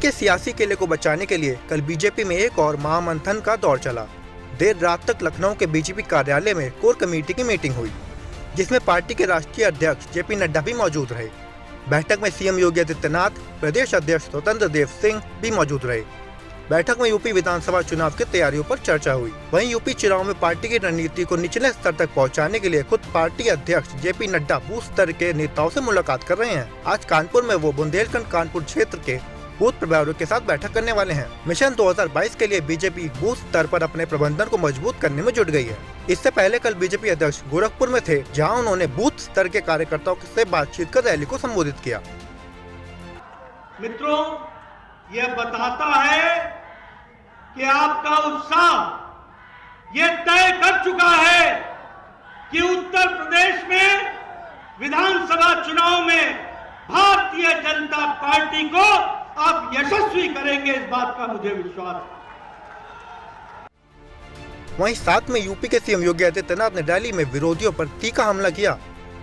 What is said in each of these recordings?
के सियासी किले को बचाने के लिए कल बीजेपी में एक और महामंथन का दौर चला। देर रात तक लखनऊ के बीजेपी कार्यालय में कोर कमेटी की मीटिंग हुई, जिसमें पार्टी के राष्ट्रीय अध्यक्ष जेपी नड्डा भी मौजूद रहे। बैठक में सीएम योगी आदित्यनाथ, प्रदेश अध्यक्ष स्वतंत्र देव सिंह भी मौजूद रहे। बैठक में यूपी विधानसभा चुनाव की तैयारियों पर चर्चा हुई। वहीं यूपी चुनाव में पार्टी की रणनीति को निचले स्तर तक पहुंचाने के लिए खुद पार्टी अध्यक्ष जेपी नड्डा बूथ स्तर के नेताओं से मुलाकात कर रहे हैं। आज कानपुर में वो बुंदेलखंड कानपुर क्षेत्र के बूथ प्रभारियों के साथ बैठक करने वाले हैं। मिशन 2022 के लिए बीजेपी बूथ स्तर पर अपने प्रबंधन को मजबूत करने में जुट गई है। इससे पहले कल बीजेपी अध्यक्ष गोरखपुर में थे, जहां उन्होंने बूथ स्तर के कार्यकर्ताओं से बातचीत कर रैली को संबोधित किया। मित्रों, यह बताता है कि आपका उत्साह ये तय कर चुका है कि उत्तर प्रदेश में विधानसभा चुनाव में भारतीय जनता पार्टी को आप यशस्वी करेंगे, इस बात का मुझे विश्वास है। वहीं साथ में यूपी के सीएम योगी आदित्यनाथ ने रैली में विरोधियों पर तीखा हमला किया।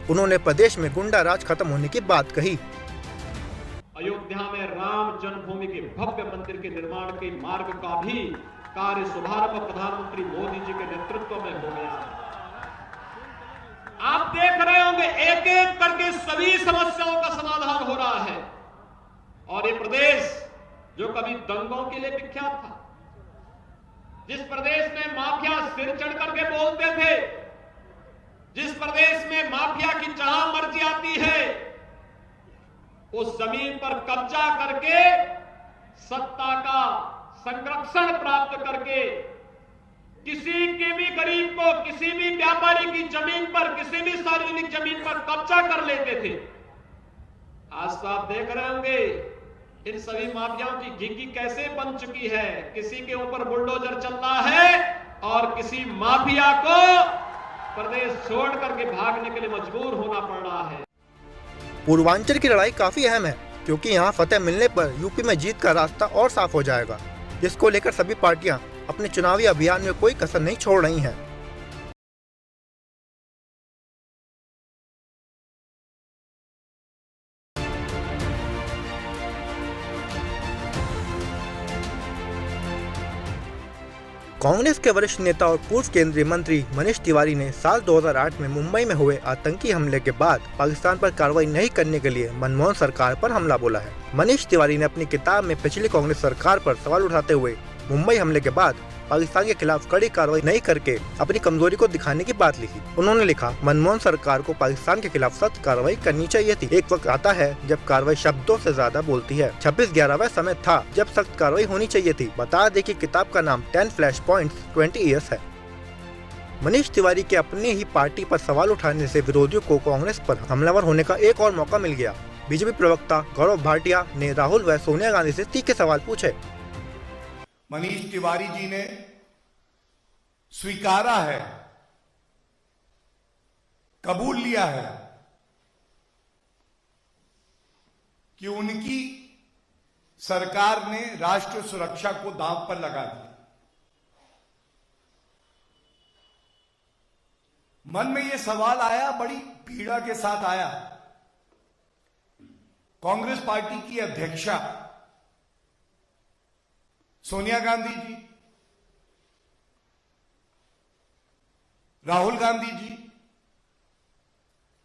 उन्होंने प्रदेश में गुंडा राज खत्म होने की बात कही। अयोध्या में राम जन्मभूमि के भव्य मंदिर के निर्माण के मार्ग का भी कार्य शुभारंभ प्रधानमंत्री मोदी जी के नेतृत्व में हो गया है। आप देख रहे होंगे एक एक करके सभी समस्याओं का समाधान हो रहा है। और ये प्रदेश जो कभी दंगों के लिए विख्यात था, जिस प्रदेश में माफिया सिर चढ़ करके बोलते थे, जिस प्रदेश में माफिया की जहां मर्जी आती है उस जमीन पर कब्जा करके सत्ता का संरक्षण प्राप्त करके किसी के भी गरीब को, किसी भी व्यापारी की जमीन पर, किसी भी सार्वजनिक जमीन पर कब्जा कर लेते थे। आज तो आप देख रहे होंगे इन सभी माफियाओं की घिघी कैसे बन चुकी है। किसी के ऊपर बुलडोजर चल रहा है और किसी माफिया को प्रदेश छोड़ करके भागने के लिए मजबूर होना पड़ रहा है। पूर्वांचल की लड़ाई काफी अहम है, क्योंकि यहां फतेह मिलने पर यूपी में जीत का रास्ता और साफ हो जाएगा, जिसको लेकर सभी पार्टियां अपने चुनावी अभियान में कोई कसर नहीं छोड़ रही हैं। कांग्रेस के वरिष्ठ नेता और पूर्व केंद्रीय मंत्री मनीष तिवारी ने साल 2008 में मुंबई में हुए आतंकी हमले के बाद पाकिस्तान पर कार्रवाई नहीं करने के लिए मनमोहन सरकार पर हमला बोला है। मनीष तिवारी ने अपनी किताब में पिछली कांग्रेस सरकार पर सवाल उठाते हुए मुंबई हमले के बाद पाकिस्तान के खिलाफ कड़ी कार्रवाई नहीं करके अपनी कमजोरी को दिखाने की बात लिखी। उन्होंने लिखा, मनमोहन सरकार को पाकिस्तान के खिलाफ सख्त कार्रवाई करनी चाहिए थी। एक वक्त आता है जब कार्रवाई शब्दों से ज्यादा बोलती है। 26/11 वह समय था जब सख्त कार्रवाई होनी चाहिए थी। बता दें कि किताब का नाम 10 फ्लैश पॉइंट्स 20 ईयर्स है। मनीष तिवारी के अपनी ही पार्टी पर सवाल उठाने से विरोधियों को कांग्रेस पर हमलावर होने का एक और मौका मिल गया। बीजेपी प्रवक्ता गौरव भाटिया ने राहुल व सोनिया गांधी से तीखे सवाल पूछे। मनीष तिवारी जी ने स्वीकारा है, कबूल लिया है कि उनकी सरकार ने राष्ट्र सुरक्षा को दांव पर लगा दिया। मन में यह सवाल आया, बड़ी पीड़ा के साथ आया। कांग्रेस पार्टी की अध्यक्षा सोनिया गांधी जी, राहुल गांधी जी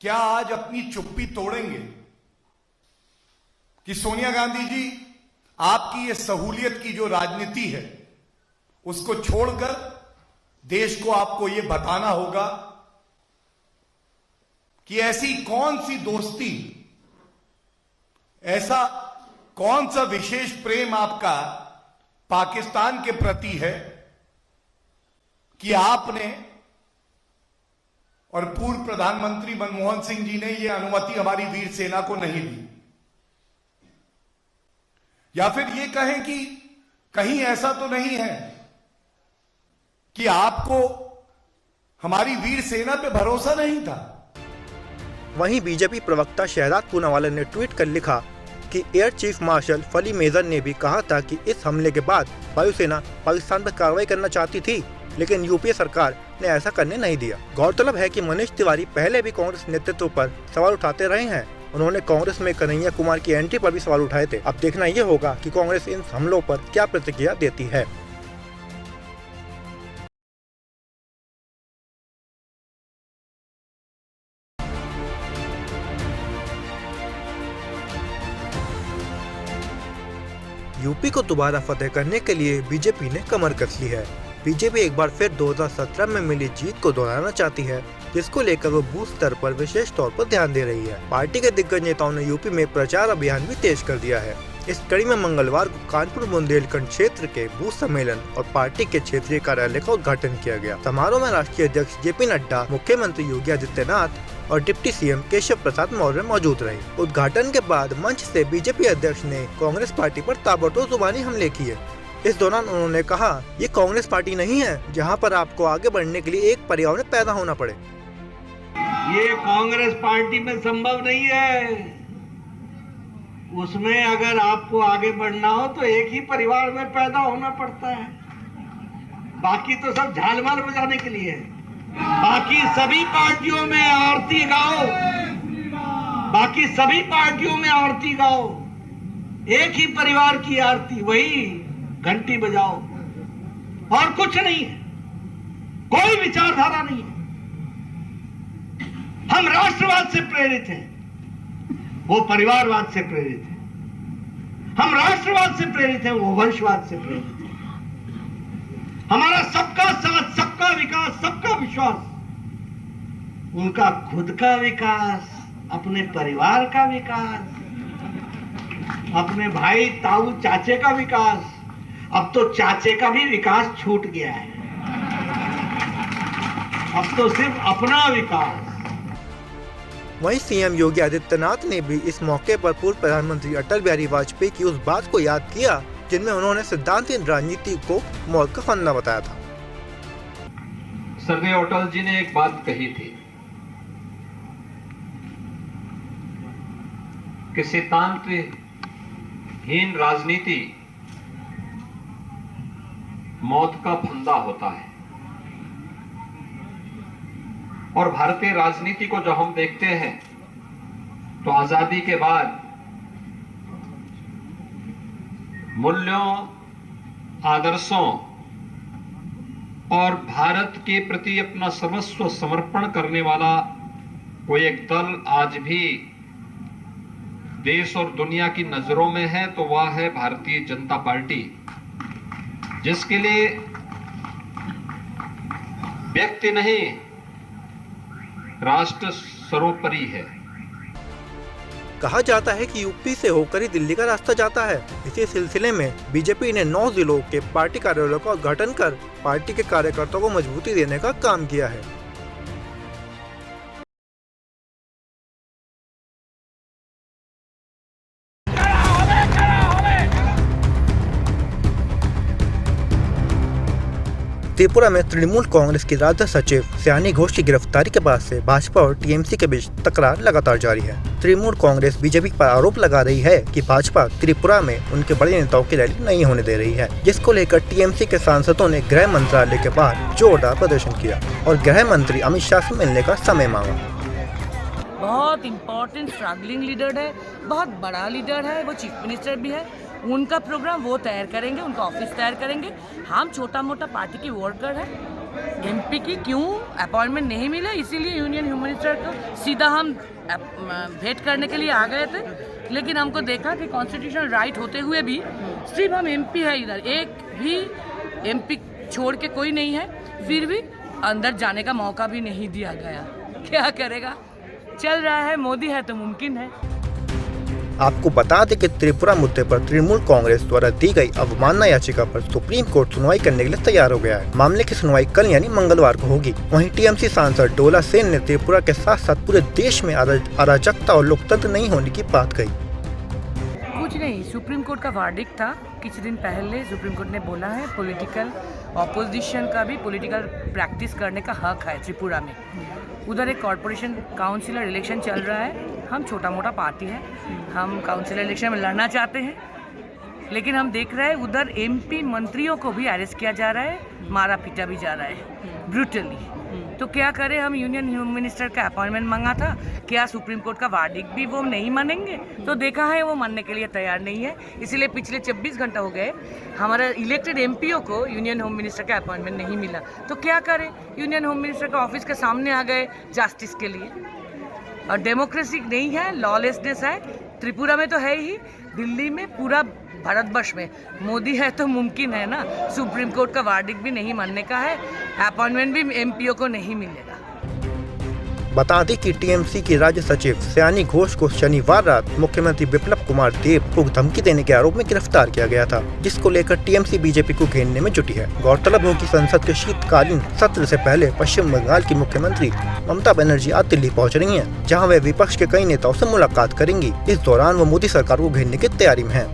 क्या आज अपनी चुप्पी तोड़ेंगे कि सोनिया गांधी जी, आपकी ये सहूलियत की जो राजनीति है उसको छोड़कर देश को आपको ये बताना होगा कि ऐसी कौन सी दोस्ती, ऐसा कौन सा विशेष प्रेम आपका पाकिस्तान के प्रति है कि आपने और पूर्व प्रधानमंत्री मनमोहन सिंह जी ने यह अनुमति हमारी वीर सेना को नहीं दी। या फिर ये कहें कि कहीं ऐसा तो नहीं है कि आपको हमारी वीर सेना पे भरोसा नहीं था। वहीं बीजेपी प्रवक्ता शहजाद पूनावाला ने ट्वीट कर लिखा कि एयर चीफ मार्शल फली मेजर ने भी कहा था कि इस हमले के बाद वायुसेना पाकिस्तान पर कार्रवाई करना चाहती थी, लेकिन यूपीए सरकार ने ऐसा करने नहीं दिया। गौरतलब है कि मनीष तिवारी पहले भी कांग्रेस नेतृत्व पर सवाल उठाते रहे हैं। उन्होंने कांग्रेस में कन्हैया कुमार की एंट्री पर भी सवाल उठाए थे। अब देखना ये होगा कि कांग्रेस इन हमलों पर क्या प्रतिक्रिया देती है। यूपी को दोबारा फतेह करने के लिए बीजेपी ने कमर कस ली है। बीजेपी एक बार फिर 2017 में मिली जीत को दोहराना चाहती है, जिसको लेकर वो बूथ स्तर पर विशेष तौर पर ध्यान दे रही है। पार्टी के दिग्गज नेताओं ने यूपी में प्रचार अभियान भी तेज कर दिया है। इस कड़ी में मंगलवार को कानपुर बुंदेलखंड क्षेत्र के बूथ सम्मेलन और पार्टी के क्षेत्रीय कार्यालय का उद्घाटन किया गया। समारोह में राष्ट्रीय अध्यक्ष जेपी नड्डा, मुख्यमंत्री योगी आदित्यनाथ और डिप्टी सीएम केशव प्रसाद मौर्य मौजूद रहे। उद्घाटन के बाद मंच से बीजेपी अध्यक्ष ने कांग्रेस पार्टी पर ताबड़तोड़ जुबानी हमले किए। इस दौरान उन्होंने कहा, ये कांग्रेस पार्टी नहीं है जहां पर आपको आगे बढ़ने के लिए एक परिवार में पैदा होना पड़े। ये कांग्रेस पार्टी में संभव नहीं है। उसमें अगर आपको आगे बढ़ना हो तो एक ही परिवार में पैदा होना पड़ता है। बाकी तो सब झालमाल बजाने के लिए है। बाकी सभी पार्टियों में आरती गाओ, बाकी सभी पार्टियों में आरती गाओ, एक ही परिवार की आरती, वही घंटी बजाओ और कुछ नहीं है, कोई विचारधारा नहीं है। हम राष्ट्रवाद से प्रेरित हैं, वो परिवारवाद से प्रेरित है। हम राष्ट्रवाद से प्रेरित हैं, वो वंशवाद से प्रेरित है। हमारा सबका साथ, सबका विकास, सबका विश्वास, उनका खुद का विकास, अपने परिवार का विकास, अपने भाई ताऊ चाचे का विकास। अब तो चाचे का भी विकास छूट गया है, अब तो सिर्फ अपना विकास। वहीं सीएम योगी आदित्यनाथ ने भी इस मौके पर पूर्व प्रधानमंत्री अटल बिहारी वाजपेयी की उस बात को याद किया जिनमें उन्होंने सिद्धांतहीन राजनीति को मौत का फंदा बताया था। स्वर्गीय अटल जी ने एक बात कही थी कि सिद्धांतहीन राजनीति मौत का फंदा होता है। और भारतीय राजनीति को जो हम देखते हैं तो आजादी के बाद मूल्यों, आदर्शों और भारत के प्रति अपना सर्वस्व समर्पण करने वाला कोई एक दल आज भी देश और दुनिया की नजरों में है तो वह है भारतीय जनता पार्टी, जिसके लिए व्यक्ति नहीं राष्ट्र सर्वोपरि है। कहा जाता है कि यूपी से होकर ही दिल्ली का रास्ता जाता है। इसी सिलसिले में बीजेपी ने 9 जिलों के पार्टी कार्यालयों का उद्घाटन कर पार्टी के कार्यकर्ताओं को मजबूती देने का काम किया है। त्रिपुरा में तृणमूल कांग्रेस की राज्य सचिव सयानी घोष की गिरफ्तारी के बाद से भाजपा और टीएमसी के बीच तकरार लगातार जारी है। तृणमूल कांग्रेस बीजेपी पर आरोप लगा रही है कि भाजपा त्रिपुरा में उनके बड़े नेताओं की रैली नहीं होने दे रही है, जिसको लेकर टीएमसी के सांसदों ने गृह मंत्रालय के बाहर जोरदार प्रदर्शन किया और गृह मंत्री अमित शाह से मिलने का समय मांगा। बहुत इम्पोर्टेंट स्ट्रगलिंग लीडर है, बहुत बड़ा लीडर है, वो चीफ मिनिस्टर भी है। उनका प्रोग्राम वो तैयार करेंगे, उनका ऑफिस तैयार करेंगे। हम छोटा मोटा पार्टी की वर्कर है, एमपी की क्यों अपॉइंटमेंट नहीं मिला, इसीलिए यूनियन होम मिनिस्टर को सीधा हम भेंट करने के लिए आ गए थे। लेकिन हमको देखा कि कॉन्स्टिट्यूशनल राइट होते हुए भी सिर्फ हम एमपी है, इधर एक भी एमपी छोड़ के कोई नहीं है, फिर भी अंदर जाने का मौका भी नहीं दिया गया। क्या करेगा, चल रहा है, मोदी है तो मुमकिन है। आपको बता दें कि त्रिपुरा मुद्दे पर तृणमूल कांग्रेस द्वारा दी गई अवमानना याचिका पर सुप्रीम कोर्ट सुनवाई करने के लिए तैयार हो गया है। मामले की सुनवाई कल यानी मंगलवार को होगी। वहीं टीएमसी सांसद डोला सेन ने त्रिपुरा के साथ साथ पूरे देश में अराजकता और लोकतंत्र नहीं होने की बात कही। कुछ नहीं, सुप्रीम कोर्ट का वर्डिक्ट था कुछ दिन पहले। सुप्रीम कोर्ट ने बोला है पॉलिटिकल ऑपोजिशन का भी पॉलिटिकल प्रैक्टिस करने का हक है त्रिपुरा में। उधर एक कॉरपोरेशन काउंसिलर इलेक्शन चल रहा है। हम छोटा मोटा पार्टी है, हम काउंसिलर इलेक्शन में लड़ना चाहते हैं, लेकिन हम देख रहे हैं उधर एमपी मंत्रियों को भी अरेस्ट किया जा रहा है, मारा पीटा भी जा रहा है ब्रूटली। तो क्या करें, हम यूनियन होम मिनिस्टर का अपॉइंटमेंट मांगा था, क्या सुप्रीम कोर्ट का वार्डिक्ट भी वो नहीं मानेंगे? तो देखा है वो मानने के लिए तैयार नहीं है, इसीलिए पिछले 24 घंटा हो गए हमारा इलेक्टेड एमपीओ को यूनियन होम मिनिस्टर का अपॉइंटमेंट नहीं मिला। तो क्या करें, यूनियन होम मिनिस्टर का ऑफिस के सामने आ गए जस्टिस के लिए। और डेमोक्रेसी नहीं है, लॉलेसनेस है, त्रिपुरा में तो है ही, दिल्ली में, पूरा भारतवर्ष में मोदी है तो मुमकिन है ना। सुप्रीम कोर्ट का वार्डिक्ट भी नहीं मानने का है, अपॉइंटमेंट भी एमपीओ को नहीं मिलेगा। बता दें कि टीएमसी की राज्य सचिव सयानी घोष को शनिवार रात मुख्यमंत्री बिप्लब कुमार देब को धमकी देने के आरोप में गिरफ्तार किया गया था, जिसको लेकर टीएमसी बीजेपी को घेरने में जुटी है। गौरतलब हो कि संसद के शीतकालीन सत्र से पहले पश्चिम बंगाल की मुख्यमंत्री ममता बनर्जी आज दिल्ली पहुंच रही हैं, जहां वे विपक्ष के कई नेताओं से मुलाकात करेंगी। इस दौरान वो मोदी सरकार को घेरने की तैयारी में है।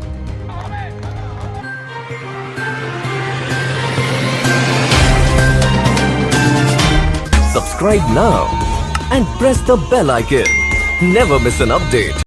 Subscribe now and press the bell icon. Never miss an update.